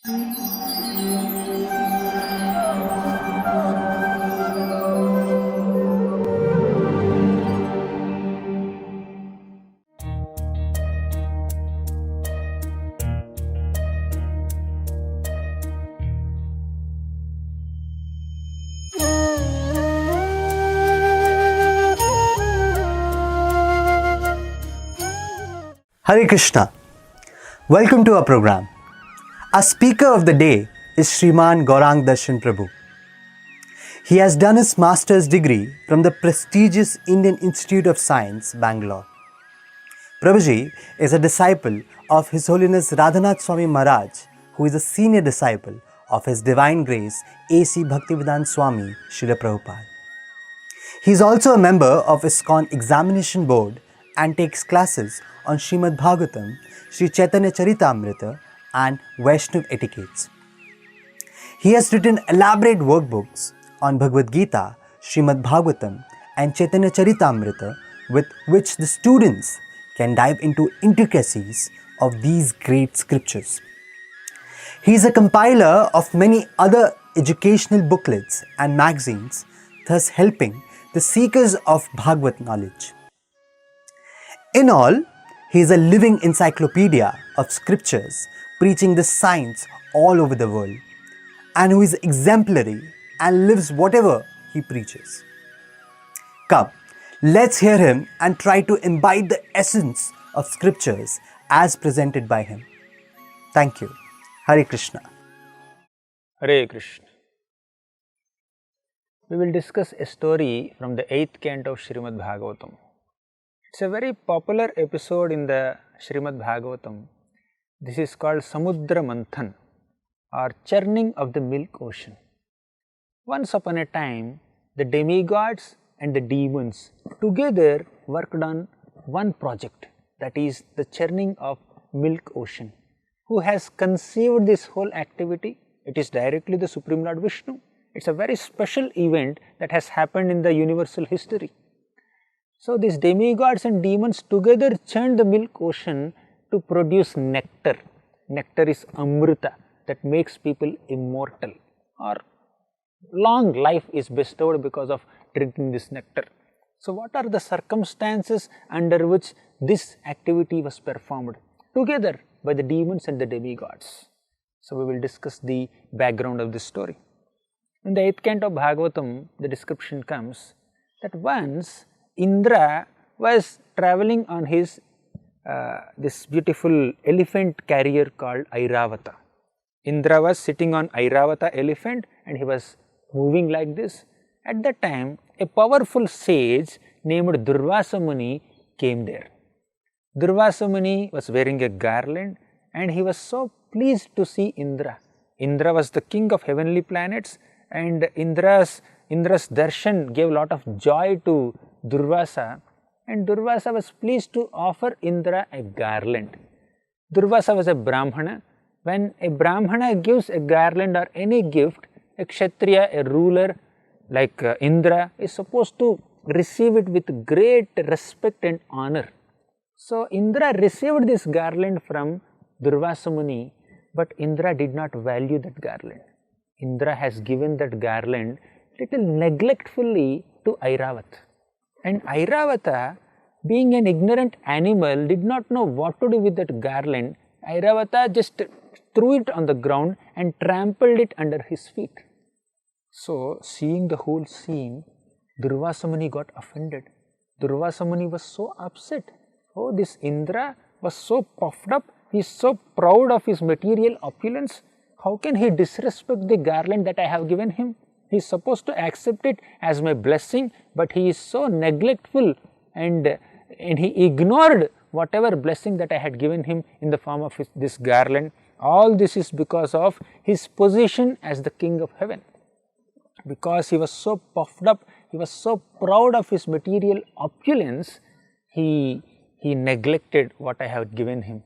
Hare Krishna. Welcome to our program. Our speaker of the day is Shriman Gaurang Darshan Prabhu. He has done his master's degree from the prestigious Indian Institute of Science, Bangalore. Prabhuji is a disciple of His Holiness Radhanath Swami Maharaj, who is a senior disciple of His Divine Grace A.C. Bhaktivedanta Swami Srila Prabhupada. He is also a member of ISKCON Examination Board and takes classes on Srimad Bhagavatam, Sri Chaitanya Charitamrita and Vaishnav etiquettes. He has written elaborate workbooks on Bhagavad Gita, Srimad Bhagavatam and Chaitanya Charitamrita, with which the students can dive into intricacies of these great scriptures. He is a compiler of many other educational booklets and magazines, thus helping the seekers of Bhagavad knowledge. In all, he is a living encyclopedia of scriptures preaching the science all over the world, and who is exemplary and lives whatever he preaches. Come, let's hear him and try to imbibe the essence of scriptures as presented by him. Thank you. Hare Krishna. Hare Krishna. We will discuss a story from the 8th canto of Srimad Bhagavatam. It's a very popular episode in the Srimad Bhagavatam. This is called Samudra Manthan, or churning of the milk ocean. Once upon a time, the demigods and the demons together worked on one project, that is the churning of milk ocean. Who has conceived this whole activity? It is directly the Supreme Lord Vishnu. It's a very special event that has happened in the universal history. So these demigods and demons together churned the milk ocean to produce nectar. Nectar is amrita, that makes people immortal, or long life is bestowed because of drinking this nectar. So what are the circumstances under which this activity was performed together by the demons and the demigods? So we will discuss the background of this story. In the 8th canto of Bhagavatam, the description comes that once Indra was traveling on his this beautiful elephant carrier called Airavata. Indra was sitting on Airavata elephant and he was moving like this. At that time, a powerful sage named Durvasa Muni came there. Durvasa Muni was wearing a garland and he was so pleased to see Indra. Indra was the king of heavenly planets, and Indra's darshan gave a lot of joy to Durvasa, and Durvasa was pleased to offer Indra a garland. Durvasa was a Brahmana. When a Brahmana gives a garland or any gift, a Kshatriya, a ruler like Indra, is supposed to receive it with great respect and honor. So Indra received this garland from Durvasa Muni, but Indra did not value that garland. Indra has given that garland little neglectfully to Airavata. And Airavata, being an ignorant animal, did not know what to do with that garland. Airavata just threw it on the ground and trampled it under his feet. So, seeing the whole scene, Durvasa Muni got offended. Durvasa Muni was so upset. Oh, this Indra was so puffed up, he is so proud of his material opulence. How can he disrespect the garland that I have given him? He is supposed to accept it as my blessing, but he is so neglectful and he ignored whatever blessing that I had given him in the form of this garland. All this is because of his position as the king of heaven. Because he was so puffed up, he was so proud of his material opulence, he neglected what I had given him.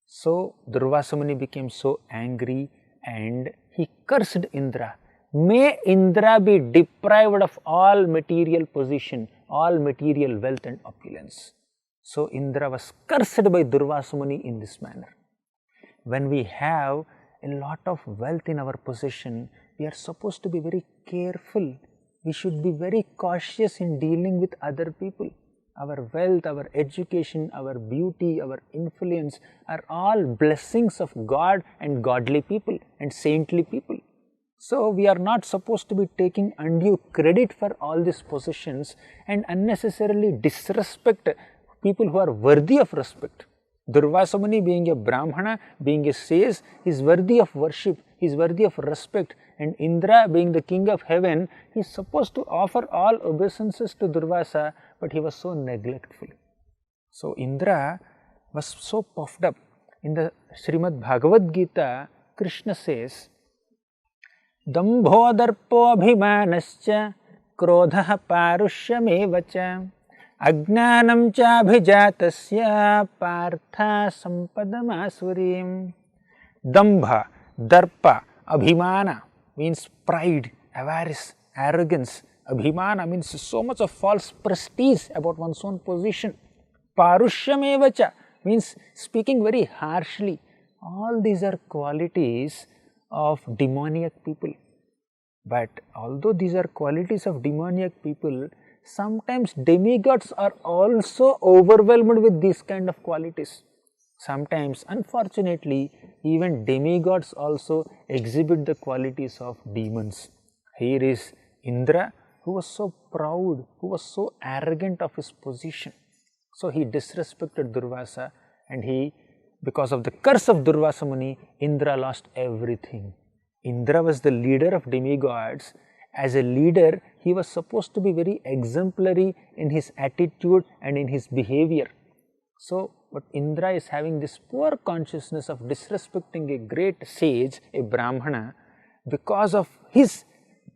So Durvasa Muni became so angry and he cursed Indra. May Indra be deprived of all material position, all material wealth and opulence. So Indra was cursed by Durvasa Muni in this manner. When we have a lot of wealth in our possession, we are supposed to be very careful. We should be very cautious in dealing with other people. Our wealth, our education, our beauty, our influence are all blessings of God and godly people and saintly people. So, we are not supposed to be taking undue credit for all these possessions and unnecessarily disrespect people who are worthy of respect. Durvasa Muni, being a Brahmana, being a sage, is worthy of worship, he is worthy of respect, and Indra, being the king of heaven, he is supposed to offer all obeisances to Durvasa, but he was so neglectful. So, Indra was so puffed up. In the Srimad Bhagavad Gita, Krishna says, Dambhodharpobhimanascha krodha parushyameva Ajnanam chabhijatasya partha sampadamasurim. Dambha, darpa, abhimana means pride, avarice, arrogance. Abhimana means so much of false prestige about one's own position. Parushyameva means speaking very harshly. All these are qualities of demoniac people. But although these are qualities of demoniac people, sometimes demigods are also overwhelmed with these kind of qualities. Sometimes, unfortunately, even demigods also exhibit the qualities of demons. Here is Indra, who was so proud, who was so arrogant of his position. So, he disrespected Durvasa, and because of the curse of Durvasa Muni, Indra lost everything. Indra was the leader of demigods. As a leader, he was supposed to be very exemplary in his attitude and in his behavior. So, but Indra is having this poor consciousness of disrespecting a great sage, a Brahmana, because of his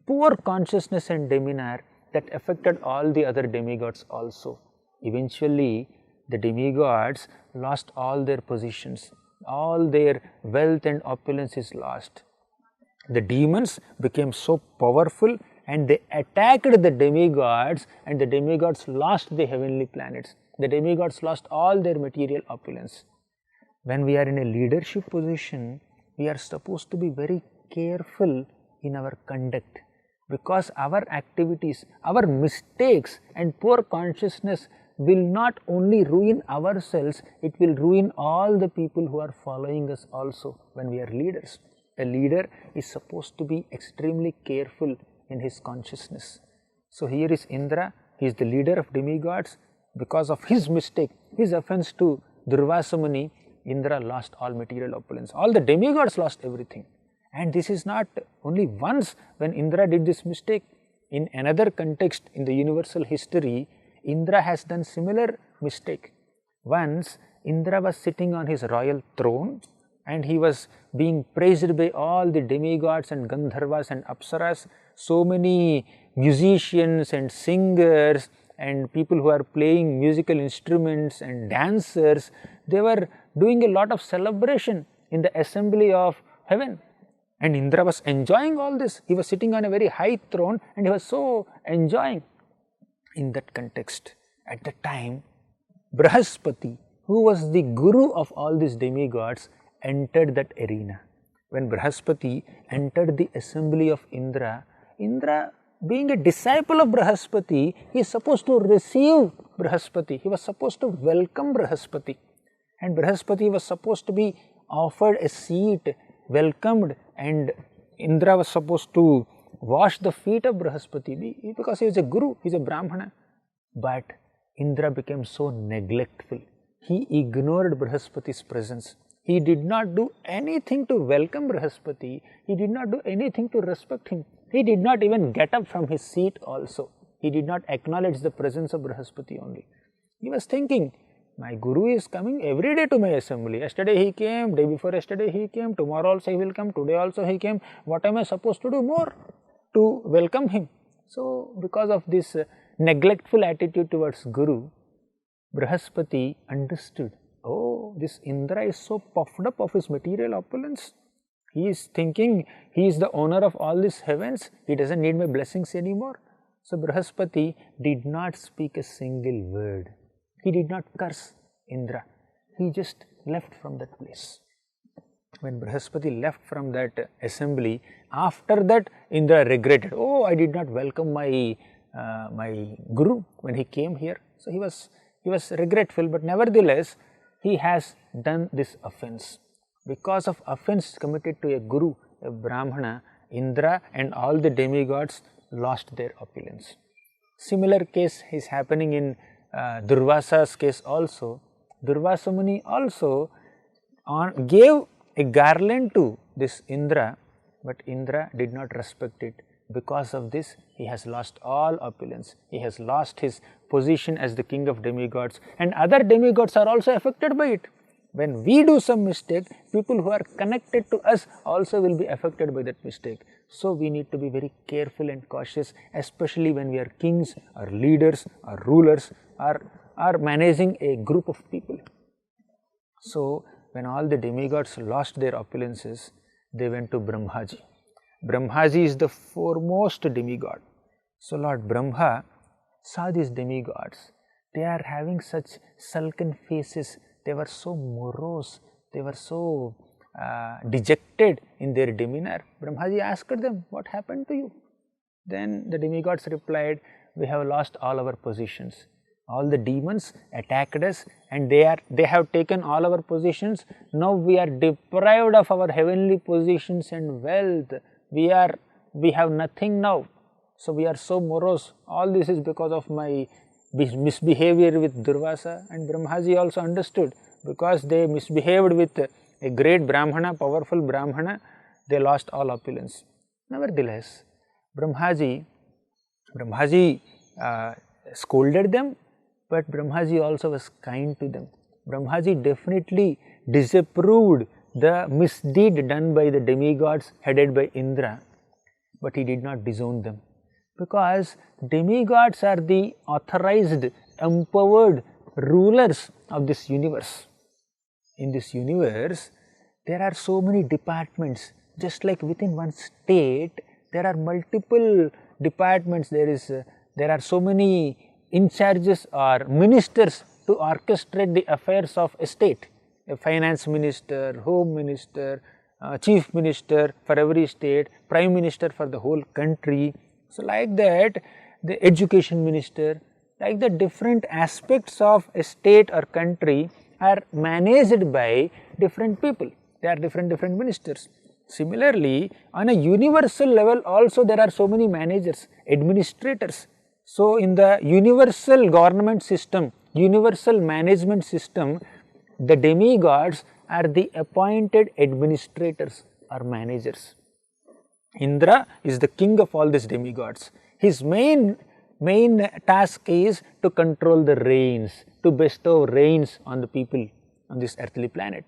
poor consciousness and demeanor that affected all the other demigods also. Eventually, the demigods lost all their positions, all their wealth and opulence is lost. The demons became so powerful and they attacked the demigods, and the demigods lost the heavenly planets. The demigods lost all their material opulence. When we are in a leadership position, we are supposed to be very careful in our conduct, because our activities, our mistakes and poor consciousness will not only ruin ourselves, it will ruin all the people who are following us also when we are leaders. A leader is supposed to be extremely careful in his consciousness. So, here is Indra, he is the leader of demigods. Because of his mistake, his offense to Durvasa Muni, Indra lost all material opulence. All the demigods lost everything. And this is not only once when Indra did this mistake. In another context in the universal history, Indra has done similar mistake. Once Indra was sitting on his royal throne and he was being praised by all the demigods and Gandharvas and Apsaras. So many musicians and singers and people who are playing musical instruments and dancers, they were doing a lot of celebration in the assembly of heaven. And Indra was enjoying all this. He was sitting on a very high throne and he was so enjoying. In that context, at that time, Brahaspati, who was the guru of all these demigods, entered that arena. When Brahaspati entered the assembly of Indra, Indra, being a disciple of Brahaspati, he is supposed to receive Brahaspati. He was supposed to welcome Brahaspati. And Brahaspati was supposed to be offered a seat, welcomed, and Indra was supposed to wash the feet of Brahaspati because he was a guru, he is a Brahmana. But Indra became so neglectful. He ignored Brahaspati's presence. He did not do anything to welcome Brahaspati. He did not do anything to respect him. He did not even get up from his seat also. He did not acknowledge the presence of Brahaspati only. He was thinking, my guru is coming every day to my assembly. Yesterday he came, day before yesterday he came, tomorrow also he will come, today also he came. What am I supposed to do more to welcome him? So, because of this neglectful attitude towards Guru, Brahaspati understood, oh, this Indra is so puffed up of his material opulence. He is thinking he is the owner of all these heavens, he doesn't need my blessings anymore. So, Brahaspati did not speak a single word. He did not curse Indra. He just left from that place. when Brihaspati left from that assembly, after that Indra regretted, oh, I did not welcome my guru when he came here. So he was regretful, but nevertheless he has done this offense. Because of offense committed to a guru, a Brahmana, Indra and all the demigods lost their opulence. Similar case is happening in Durvasa's case also. Durvasa Muni also gave a garland to this Indra, but Indra did not respect it. Because of this, he has lost all opulence. He has lost his position as the king of demigods, and other demigods are also affected by it. When we do some mistake, people who are connected to us also will be affected by that mistake. So we need to be very careful and cautious, especially when we are kings or leaders or rulers or are managing a group of people. So when all the demigods lost their opulences, they went to Brahmaji. Brahmaji is the foremost demigod. So Lord Brahma saw these demigods. They are having such sullen faces. They were so morose. They were so dejected in their demeanor. Brahmaji asked them, what happened to you? Then the demigods replied, we have lost all our positions. All the demons attacked us and they have taken all our positions. Now we are deprived of our heavenly positions and wealth. We have nothing now. So we are so morose. All this is because of my misbehavior with Durvasa. And Brahmaji also understood, because they misbehaved with a great Brahmana, powerful Brahmana, they lost all opulence. Nevertheless, Brahmaji scolded them, but Brahmaji also was kind to them. Brahmaji definitely disapproved the misdeed done by the demigods headed by Indra, but he did not disown them, because demigods are the authorized, empowered rulers of this universe. In this universe, there are so many departments. Just like within one state, there are multiple departments. There are so many in charges or ministers to orchestrate the affairs of a state. A finance minister, home minister, chief minister for every state, prime minister for the whole country. So like that, the education minister, like the different aspects of a state or country are managed by different people. They are different ministers. Similarly, on a universal level also there are so many managers, administrators. So in the universal government system, universal management system, the demigods are the appointed administrators or managers. Indra is the king of all these demigods. His main task is to control the rains, to bestow rains on the people on this earthly planet.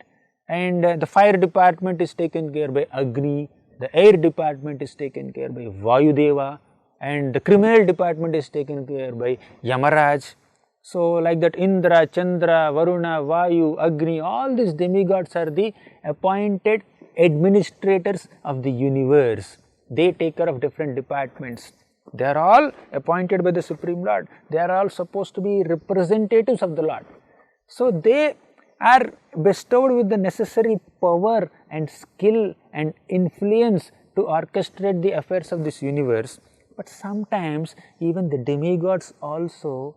And the fire department is taken care by Agni, the air department is taken care by Vayudeva, and the criminal department is taken care by Yamaraj. So like that, Indra, Chandra, Varuna, Vayu, Agni, all these demigods are the appointed administrators of the universe. They take care of different departments. They are all appointed by the Supreme Lord. They are all supposed to be representatives of the Lord. So they are bestowed with the necessary power and skill and influence to orchestrate the affairs of this universe. But sometimes even the demigods also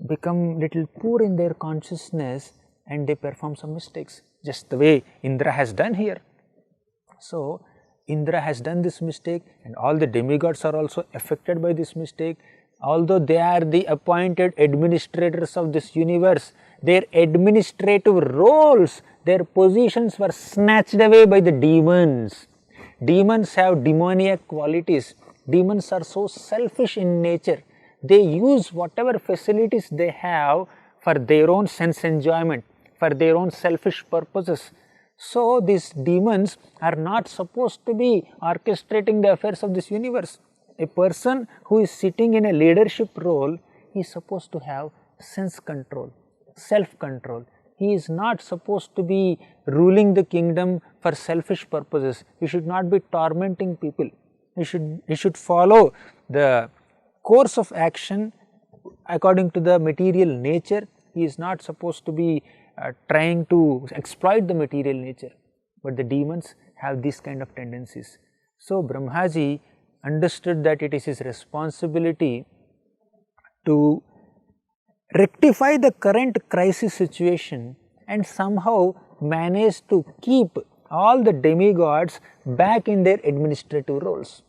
become little poor in their consciousness and they perform some mistakes, just the way Indra has done here. So Indra has done this mistake and all the demigods are also affected by this mistake. Although they are the appointed administrators of this universe, their administrative roles, their positions were snatched away by the demons. Demons have demoniac qualities. Demons are so selfish in nature. They use whatever facilities they have for their own sense enjoyment, for their own selfish purposes. So these demons are not supposed to be orchestrating the affairs of this universe. A person who is sitting in a leadership role, he is supposed to have sense control, self-control. He is not supposed to be ruling the kingdom for selfish purposes. He should not be tormenting people. He should follow the course of action according to the material nature. He is not supposed to be trying to exploit the material nature. but the demons have these kind of tendencies. So Brahmaji understood that it is his responsibility to rectify the current crisis situation and somehow manage to keep all the demigods back in their administrative roles.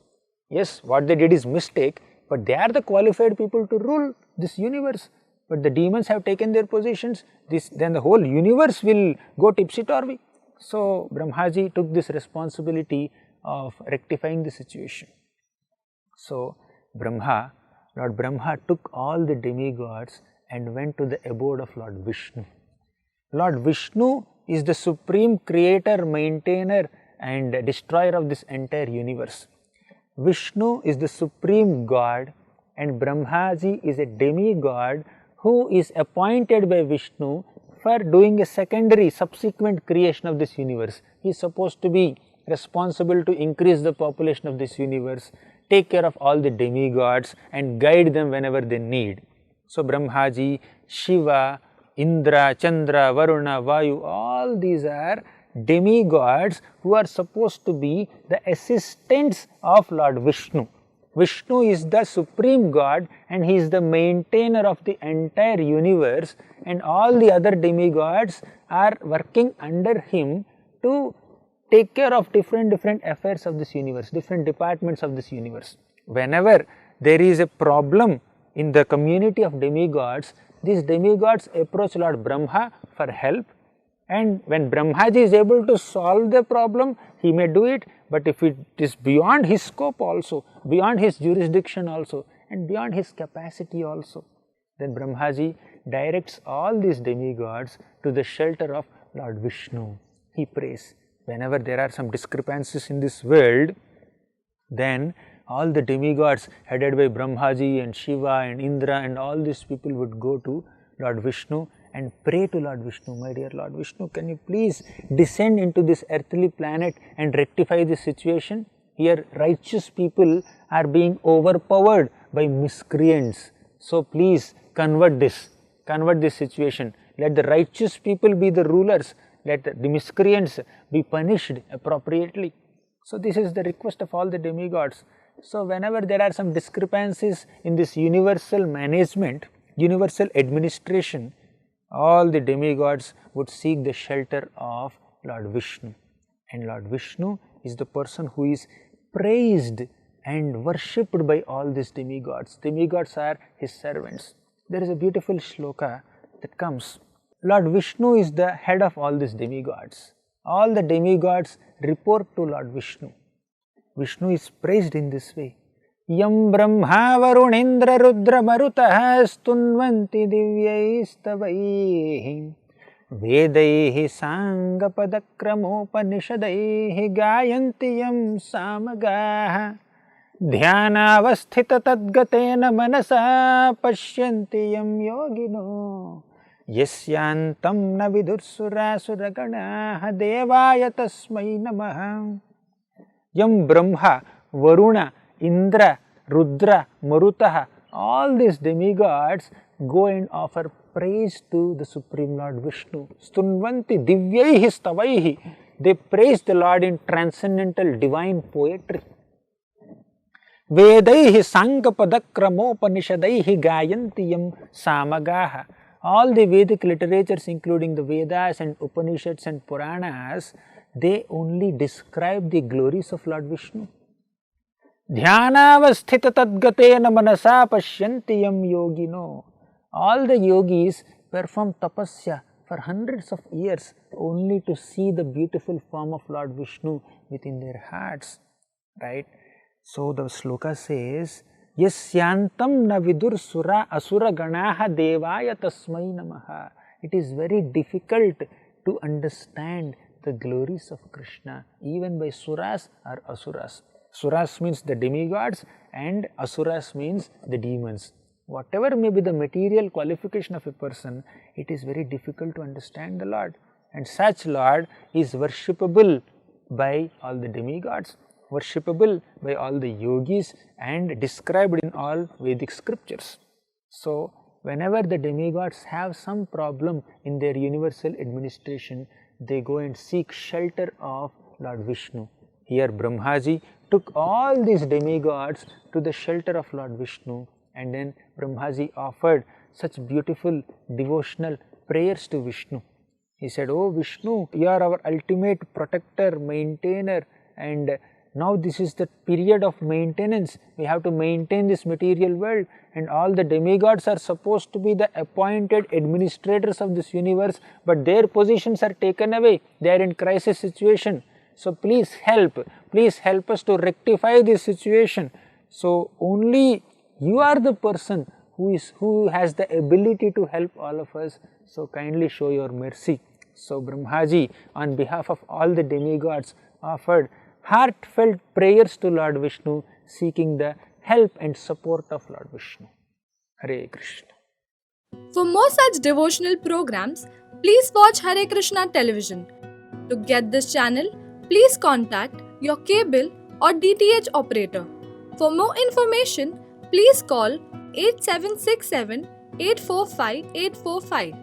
Yes, what they did is mistake, but they are the qualified people to rule this universe. But the demons have taken their positions, then the whole universe will go tipsy-turvy. So Brahmaji took this responsibility of rectifying the situation. So Lord Brahma took all the demigods and went to the abode of Lord Vishnu. Lord Vishnu is the supreme creator, maintainer and destroyer of this entire universe. Vishnu is the supreme god and Brahmaji is a demigod who is appointed by Vishnu for doing a secondary subsequent creation of this universe. He is supposed to be responsible to increase the population of this universe, take care of all the demigods and guide them whenever they need. So Brahmaji, Shiva, Indra, Chandra, Varuna, Vayu, all these are demigods who are supposed to be the assistants of Lord Vishnu. Vishnu is the supreme god and he is the maintainer of the entire universe, and all the other demigods are working under him to take care of different affairs of this universe, different departments of this universe. Whenever there is a problem in the community of demigods, these demigods approach Lord Brahma for help, and when Brahmaji is able to solve the problem, he may do it, but if it is beyond his scope also, beyond his jurisdiction also, and beyond his capacity also, then Brahmaji directs all these demigods to the shelter of Lord Vishnu. He prays. Whenever there are some discrepancies in this world, then all the demigods headed by Brahmaji and Shiva and Indra and all these people would go to Lord Vishnu and pray to Lord Vishnu, my dear Lord Vishnu, can you please descend into this earthly planet and rectify this situation? Here righteous people are being overpowered by miscreants. So please convert this situation. Let the righteous people be the rulers. Let the miscreants be punished appropriately. So this is the request of all the demigods. So whenever there are some discrepancies in this universal management, universal administration, all the demigods would seek the shelter of Lord Vishnu. And Lord Vishnu is the person who is praised and worshipped by all these demigods. Demigods are his servants. There is a beautiful shloka that comes. Lord Vishnu is the head of all these demigods. All the demigods report to Lord Vishnu. Vishnu is praised in this way. Yam Brahma Varunendra Rudra Marutah Stunvanti Divyaistavaihi Vedaihi Sangapadakramopanisadaihi Gayanti Yam Samagaha Dhyanavasthita Tadgatena Manasa Pashyanti Yam Yogino Yasyantam na vidursurasuraganah Devaya Tasmai Namaha. Yam Brahma, Varuna, Indra, Rudra, Marutaha, all these demigods go and offer praise to the Supreme Lord Vishnu. Stunvanti divyaihi stavaihi. They praise the Lord in transcendental divine poetry. Vedaihi sangapadakramopanisadaihi gayantiyam samagaha. All the Vedic literatures, including the Vedas and Upanishads and Puranas, they only describe the glories of Lord Vishnu. Dhyanavasthita tadgatena manasa pashyanti yam yogino. All the yogis perform tapasya for hundreds of years only to see the beautiful form of Lord Vishnu within their hearts. Right? So the sloka says, Yasyantam na vidur sura asura ganaha devaya tasmai namaha. It is very difficult to understand the glories of Krishna even by suras or asuras. Suras means the demigods and asuras means the demons. Whatever may be the material qualification of a person, it is very difficult to understand the Lord. And such Lord is worshipable by all the demigods, worshipable by all the yogis and described in all Vedic scriptures. So whenever the demigods have some problem in their universal administration, they go and seek shelter of Lord Vishnu. Here Brahmaji took all these demigods to the shelter of Lord Vishnu, and then Brahmaji offered such beautiful devotional prayers to Vishnu. He said, "Oh Vishnu, you are our ultimate protector, maintainer, and now this is the period of maintenance. We have to maintain this material world, and all the demigods are supposed to be the appointed administrators of this universe, but their positions are taken away. They are in crisis situation. So please help us to rectify this situation. So only you are the person who has the ability to help all of us. So kindly show your mercy." So Brahmaji, on behalf of all the demigods, offered heartfelt prayers to Lord Vishnu, seeking the help and support of Lord Vishnu. Hare Krishna. For more such devotional programs, please watch Hare Krishna television. To get this channel, please contact your cable or DTH operator. For more information, please call 8767 845 845.